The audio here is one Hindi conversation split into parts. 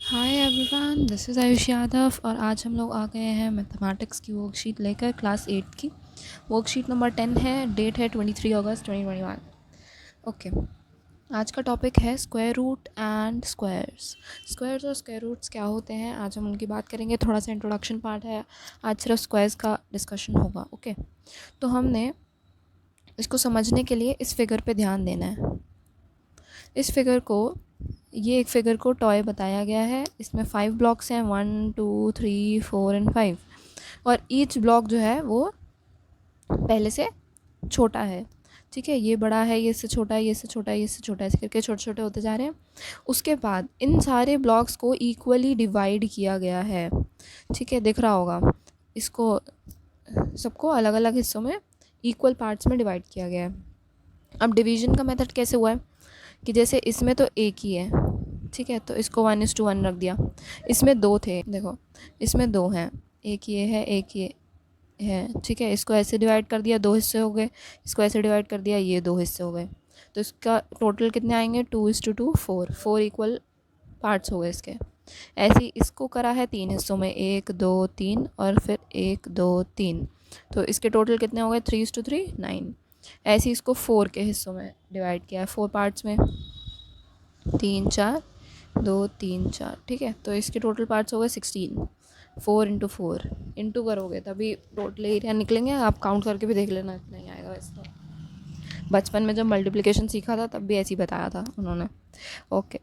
Hi everyone, this is Ayush Yadav और आज हम लोग आ गए हैं मैथमेटिक्स की वर्कशीट लेकर क्लास 8 की। वर्कशीट नंबर 10 है, डेट है 23 अगस्त 2021। ओके, आज का टॉपिक है square root and squares. Squares और स्क्वायर रूट्स क्या होते हैं, आज हम उनकी बात करेंगे। थोड़ा सा इंट्रोडक्शन पार्ट है, आज सिर्फ स्क्वायर्स का डिस्कशन होगा। ओके, तो हमने इसको समझने के लिए इस फिगर पे ध्यान देना है। इस फिगर को, ये एक फिगर को टॉय बताया गया है। इसमें 5 ब्लॉक्स हैं, 1 2 3 4 एंड 5, और ईच ब्लॉक जो है वो पहले से छोटा है। ठीक है, ये बड़ा है, ये इससे छोटा है, ये इससे छोटा है, ये इससे छोटा है, ऐसे करके छोटे छोटे होते जा रहे हैं। उसके बाद इन सारे ब्लॉक्स को इक्वली डिवाइड किया गया है। ठीक है, दिख रहा होगा इसको, सबको अलग अलग हिस्सों में इक्वल पार्ट्स में डिवाइड किया गया है। अब डिवीजन का मेथड कैसे हुआ है कि जैसे इसमें तो एक ही है, ठीक है, तो इसको 1:1 रख दिया। इसमें 2 थे, देखो इसमें 2 हैं, एक ये है एक ये है। ठीक है, इसको ऐसे डिवाइड कर दिया, 2 हिस्से हो गए। इसको ऐसे डिवाइड कर दिया, ये 2 हिस्से हो गए। तो इसका टोटल कितने आएंगे, 2:2 4 इक्वल पार्ट्स हो गए इसके। ऐसे ही इसको करा है 3 हिस्सों में, 1 2 3 और फिर 1 2 3। तो इसके टोटल कितने हो गए, 3:3 9। ऐसे ही इसको 4 के हिस्सों में डिवाइड किया है, 4 पार्ट्स में, 3 4 2 3 4। ठीक है, तो इसके टोटल पार्ट्स हो गए 16। 4 × 4 इंटू करोगे तभी टोटल एरिया निकलेंगे। आप काउंट करके भी देख लेना, इतना ही आएगा वैसे तो। बचपन में जब मल्टीप्लिकेशन सीखा था तब भी ऐसे ही बताया था उन्होंने। ओके,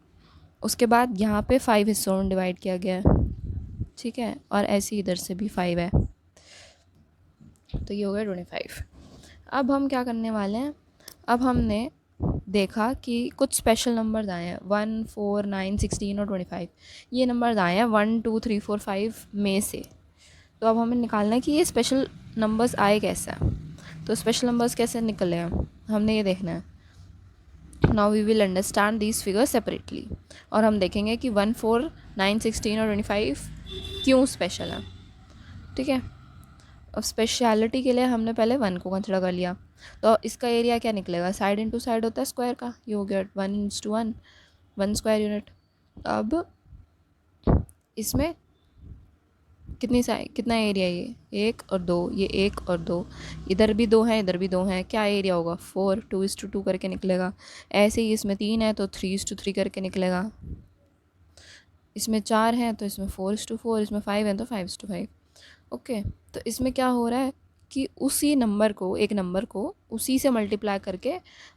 उसके बाद यहाँ पे 5 हिस्सों में डिवाइड किया गया है। ठीक है, और ऐसे इधर से भी 5 है, तो ये हो गया 25। अब हम क्या करने वाले हैं, अब हमने देखा कि कुछ स्पेशल नंबर्स आए हैं, 1 4 9 16 और 25। ये नंबर्स आए हैं 1 2 3 4 5 में से। तो अब हमें निकालना है कि ये स्पेशल नंबर्स आए कैसे। तो स्पेशल नंबर्स कैसे निकले हैं हमने ये देखना है। Now we will understand these figures separately, और हम देखेंगे कि 1 4 9 16 और 25 क्यों स्पेशल है। ठीक है, अब स्पेशलिटी के लिए हमने पहले 1 को कंसिडर कर लिया। तो इसका एरिया क्या निकलेगा, साइड इंटू साइड होता है स्क्वायर का, ये हो गया 1:1, 1 स्क्वायर यूनिट। अब इसमें कितना एरिया, ये 1 और 2, ये 1 और 2, इधर भी 2 हैं इधर भी 2 हैं, क्या एरिया होगा 4, 2:2 करके निकलेगा। ऐसे ही इसमें 3 है तो 3:3 करके निकलेगा। इसमें 4 हैं तो इसमें 4:4, इसमें 5 है तो 5:5। ओके, तो इसमें क्या हो रहा है कि उसी नंबर को, एक नंबर को उसी से मल्टीप्लाई करके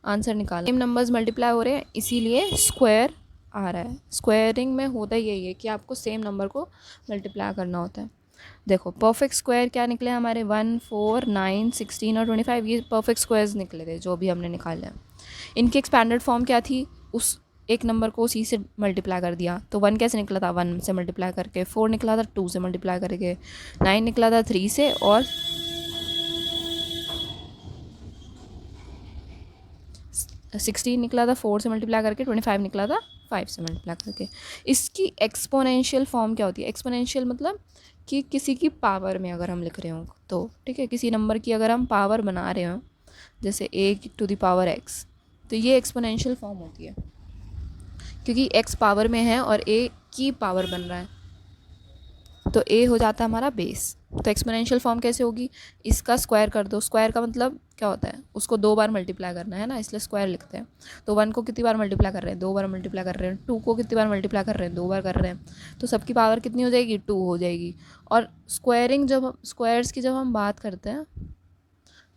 आंसर निकालना। सेम नंबर्स मल्टीप्लाई हो रहे हैं इसीलिए स्क्वायर आ रहा है। स्क्वायरिंग में होता यही है कि आपको सेम नंबर को मल्टीप्लाई करना होता है। देखो परफेक्ट स्क्वायर क्या निकले हमारे, 1 4 9 16 और 25, ये परफेक्ट स्क्वायर्स निकले थे जो भी हमने निकाले हैं। इनकी एक्सपैंडेड फॉर्म क्या थी, उस एक नंबर को उसी से मल्टीप्लाई कर दिया। तो 1 कैसे निकला था, 1 से मल्टीप्लाई करके, 4 निकला था 2 से मल्टीप्लाई करके, 9 निकला था 3 से, और 16 निकला था 4 से मल्टीप्लाई करके, 25 निकला था 5 से मल्टीप्लाई करके। इसकी एक्सपोनेंशियल फॉर्म क्या होती है, एक्सपोनेंशियल मतलब कि किसी की पावर में अगर हम लिख रहे हों तो, ठीक है, किसी नंबर की अगर हम पावर बना रहे हों, जैसे a⁴x, तो ये एक्सपोनेंशियल फॉर्म होती है, क्योंकि x पावर में है और a की पावर बन रहा है, तो a हो जाता है हमारा बेस। तो एक्सपोनेंशियल फॉर्म कैसे होगी, इसका स्क्वायर कर दो। स्क्वायर का मतलब क्या होता है, उसको 2 बार मल्टीप्लाई करना है ना, इसलिए स्क्वायर लिखते हैं। तो 1 को कितनी बार मल्टीप्लाई कर रहे हैं, 2 बार मल्टीप्लाई कर रहे हैं। 2 को कितनी बार मल्टीप्लाई कर रहे हैं, 2 बार कर रहे हैं। तो सबकी पावर कितनी हो जाएगी, 2 हो जाएगी। और स्क्वायरिंग, जब स्क्वायर्स की जब हम बात करते हैं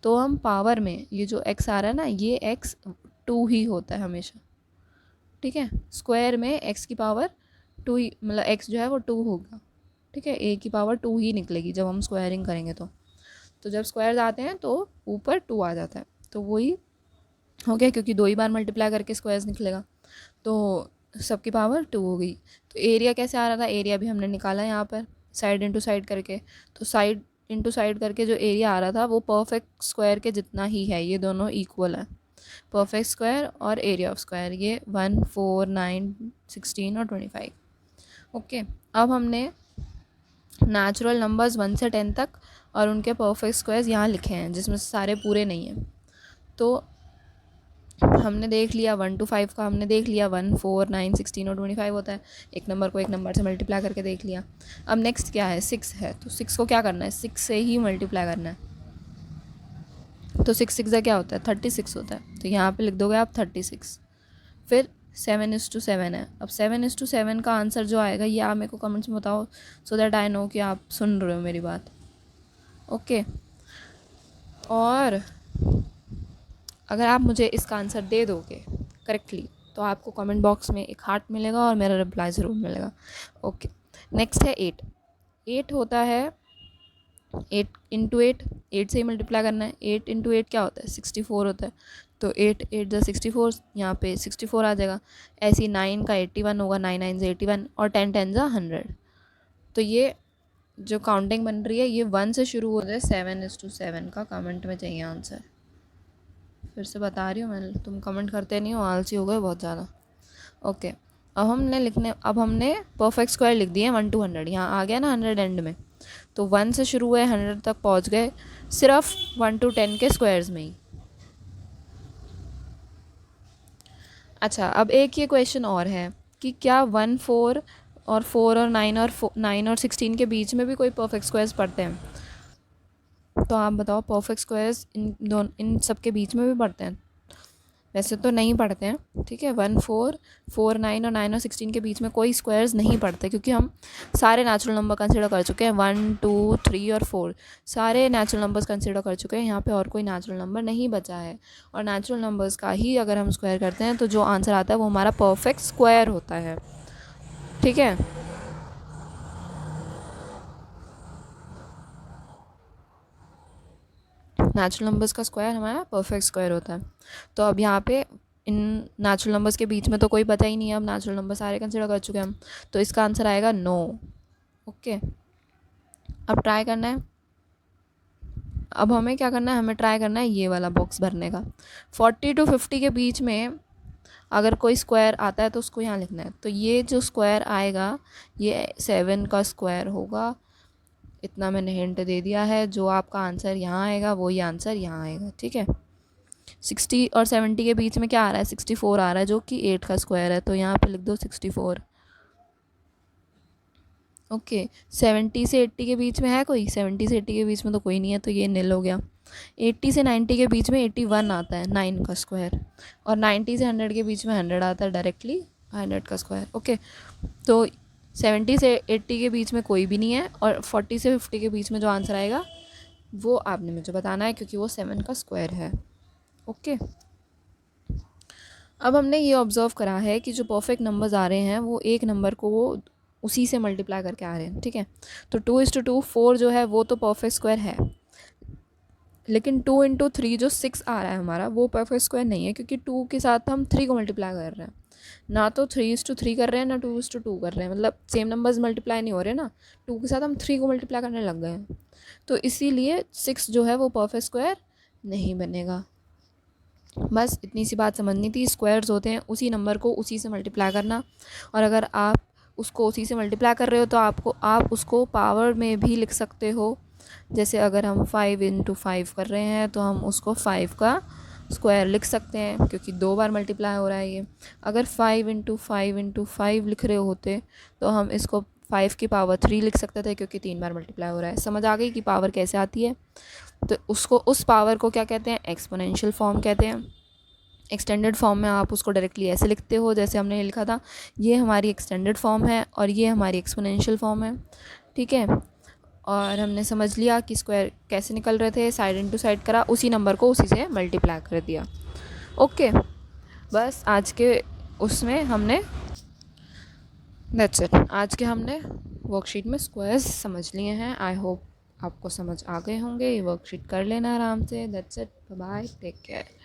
तो हम पावर में ये जो x आ रहा है ना, ये x 2 ही होता है हमेशा। ठीक है, स्क्वायर में x की पावर 2 ही, मतलब x जो है वो 2 होगा। ठीक है, a की पावर 2 ही निकलेगी जब हम स्क्वायरिंग करेंगे तो जब स्क्वायर्स आते हैं तो ऊपर 2 आ जाता है, तो वही हो गया, क्योंकि 2 ही बार मल्टीप्लाई करके स्क्वायर्स निकलेगा, तो सबकी पावर 2 हो गई। तो एरिया कैसे आ रहा था, एरिया भी हमने निकाला यहाँ पर साइड इंटू साइड करके। तो साइड इंटू साइड करके जो एरिया आ रहा था वो परफेक्ट स्क्वायर के जितना ही है, ये दोनों इक्वल है, परफेक्ट स्क्वायर और एरिया ऑफ स्क्वायर, ये 1 4 9 16 और 25। ओके, अब हमने नेचुरल नंबर्स 1 से 10 तक और उनके परफेक्ट स्क्वायर्स यहाँ लिखे हैं, जिसमें सारे पूरे नहीं हैं। तो हमने देख लिया 1 to 5 का, हमने देख लिया 1, 4, 9, 16 और 25 होता है। एक नंबर को एक नंबर से मल्टीप्लाई करके देख लिया। अब नेक्स्ट क्या है, 6 है, तो 6 को क्या करना है, 6 से ही मल्टीप्लाई करना है। तो 6 6 क्या होता है, 36 होता है। तो यहाँ पे लिख दोगे आप 36। फिर 7:7 है। अब 7:7 का आंसर जो आएगा ये आप मेरे को कमेंट्स में बताओ, सो दैट आई नो कि आप सुन रहे हो मेरी बात। ओके, और अगर आप मुझे इसका आंसर दे दोगे करेक्टली तो आपको कमेंट बॉक्स में एक हार्ट मिलेगा और मेरा रिप्लाई ज़रूर मिलेगा। ओके, नेक्स्ट है 8। 8 होता है 8 इंटू 8, 8 से ही मल्टीप्लाई करना है। 8 इंटू 8 क्या होता है, 64 होता है। तो 8 8 ज़ा 64, यहाँ पे 64 आ जाएगा। ऐसे ही 9 का 81 होगा, 9 9 ज़ा 81 और 10 10 ज़ा 100। तो ये जो काउंटिंग बन रही है ये 1 से शुरू हो जाए। 7:7 का कमेंट में चाहिए आंसर। फिर से बता रही हूँ मैं, तुम कमेंट करते नहीं हो, आलसी हो गए बहुत ज़्यादा। ओके, अब हमने परफेक्ट स्क्वायर लिख दिए 1 to 100। यहाँ आ गया ना 100 एंड में, तो 1 से शुरू हुए 100 तक पहुँच गए सिर्फ 1 to 10 के स्क्वायर्स में ही। अच्छा, अब एक ये क्वेश्चन और है कि क्या 1 4 और 4 और 9 और 16 के बीच में भी कोई परफेक्ट स्क्वायर्स पढ़ते हैं? तो आप बताओ, परफेक्ट स्क्वायर्स इन सब के बीच में भी पढ़ते हैं? वैसे तो नहीं पढ़ते हैं, ठीक है। 1 4 4 9 और 9 और 16 के बीच में कोई स्क्वायर्स नहीं पढ़ते, क्योंकि हम सारे नेचुरल नंबर कंसिडर कर चुके हैं। 1 2 3 और 4 सारे नेचुरल नंबर्स कंसिडर कर चुके हैं। यहाँ पे और कोई नेचुरल नंबर नहीं बचा है, और नेचुरल नंबर्स का ही अगर हम स्क्वायर करते हैं तो जो आंसर आता है वो हमारा परफेक्ट स्क्वायर होता है, ठीक है। नेचुरल नंबर्स का स्क्वायर हमारा परफेक्ट स्क्वायर होता है। तो अब यहाँ पे इन नेचुरल नंबर्स के बीच में तो कोई बचा ही नहीं है, अब नेचुरल नंबर सारे कंसिडर कर चुके हैं हम, तो इसका आंसर आएगा नो। ओके, अब ट्राई करना है। अब हमें क्या करना है, हमें ट्राई करना है ये वाला बॉक्स भरने का। 40 to 50 के बीच में अगर कोई स्क्वायर आता है तो उसको यहाँ लिखना है। तो ये जो स्क्वायर आएगा ये 7 का स्क्वायर होगा। इतना मैंने हिंट दे दिया है। जो आपका आंसर यहाँ आएगा वही आंसर यहाँ आएगा, ठीक है। 60 और 70 के बीच में क्या आ रहा है, 64 आ रहा है, जो कि 8 का स्क्वायर है। तो यहाँ पे लिख दो 64। ओके, 70 से 80 के बीच में है कोई? 70 से 80 के बीच में तो कोई नहीं है, तो ये नील हो गया। 80 से 90 के बीच में 81 आता है, 9 का स्क्वायर। और 90 से 100 के बीच में 100 आता है, डायरेक्टली 100 का स्क्वायर। ओके, तो 70 से 80 के बीच में कोई भी नहीं है, और 40 से 50 के बीच में जो आंसर आएगा वो आपने मुझे बताना है, क्योंकि वो 7 का स्क्वायर है। ओके, अब हमने ये ऑब्ज़र्व करा है कि जो परफेक्ट नंबर्स आ रहे हैं वो एक नंबर को वो उसी से मल्टीप्लाई करके आ रहे हैं, ठीक है। तो 2:2 4 जो है वो तो परफेक्ट स्क्वायर है, लेकिन 2 into 3 जो 6 आ रहा है हमारा वो परफेक्ट स्क्वायर नहीं है, क्योंकि 2 के साथ हम 3 को मल्टीप्लाई कर रहे हैं। ना तो 3:3 कर रहे हैं, ना 2:2 कर रहे हैं, मतलब सेम नंबर्स मल्टीप्लाई नहीं हो रहे ना। 2 के साथ हम 3 को मल्टीप्लाई करने लग गए हैं, तो इसीलिए 6 जो है वो परफेक्ट स्क्वायर नहीं बनेगा। बस इतनी सी बात समझनी थी। स्क्वायर्स होते हैं उसी नंबर को उसी से मल्टीप्लाई करना, और अगर आप उसको उसी से मल्टीप्लाई कर रहे हो तो आप उसको पावर में भी लिख सकते हो। जैसे अगर हम 5 into 5 कर रहे हैं तो हम उसको 5 का स्क्वायर लिख सकते हैं, क्योंकि 2 बार मल्टीप्लाई हो रहा है ये। अगर 5 into 5 into 5 लिख रहे होते तो हम इसको 5 की पावर 3 लिख सकते थे, क्योंकि 3 बार मल्टीप्लाई हो रहा है। समझ आ गई कि पावर कैसे आती है? तो उस पावर को क्या कहते हैं, एक्सपोनेंशियल फॉर्म कहते हैं। एक्सटेंडेड फॉर्म में आप उसको डायरेक्टली ऐसे लिखते हो जैसे हमने लिखा था, ये हमारी एक्सटेंडेड फॉर्म है और ये हमारी एक्सपोनेंशियल फॉर्म है, ठीक है। और हमने समझ लिया कि स्क्वायर कैसे निकल रहे थे, साइड इनटू साइड करा, उसी नंबर को उसी से मल्टीप्लाई कर दिया। ओके, बस आज के उसमें हमने दैट्स इट। आज के हमने वर्कशीट में स्क्वायर्स समझ लिए हैं। आई होप आपको समझ आ गए होंगे। ये वर्कशीट कर लेना आराम से। That's it, bye, take care.